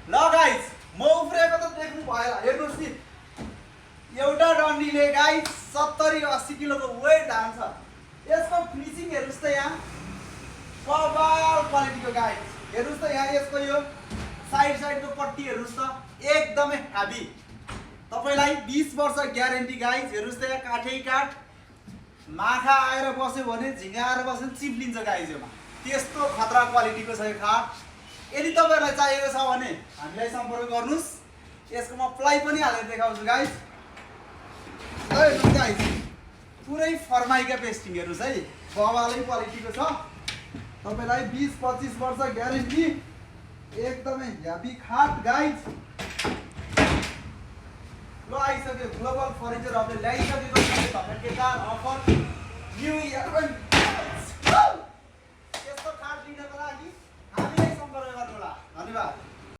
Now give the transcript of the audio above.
ल गाइस म उफ्रेको त देख्नु भयो हेर्नुस् नि एउटा डन्डीले गाइस 70-80 किलोको वेट हान्छ यसको फिनिसिङ हेर्नुस् त यहाँ कबाल क्वालिटीको गाइस हेर्नुस् त यहाँ यसको यो साइडको पट्टी हेर्नुस् त एकदमै हेभी तपाईलाई 20 वर्ष ग्यारेन्टी गाइस हेर्नुस् त यहाँ काठै काठ माखा आएर बस्यो भने झिङ्गा आएर बस्यो भने चिप्लिन्छ गाइस योमा त्यस्तो खतरा क्वालिटीको छ यो खाट यदि तपाईहरुलाई चाहिएको छ भने हामीलाई सम्पर्क गर्नुस् यसको म प्लाई पनि हालेर देखाउँछु गाइस गाइस पुरै फर्माइका पेस्टिङ हेर्नुस् है बवालै क्वालिटीको छ तपाईलाई 20-25 वर्ष ग्यारेन्टी एकदमै हेभी खाट गाइस ल आइसक्यो ग्लोबल फर्निचर हबले ल्याइसकेको छ धमाकेदार अफर न्यू इयर यस्तो खाट लिनको लागि हामीलाई सम्पर्क गर्नु होला धन्यवाद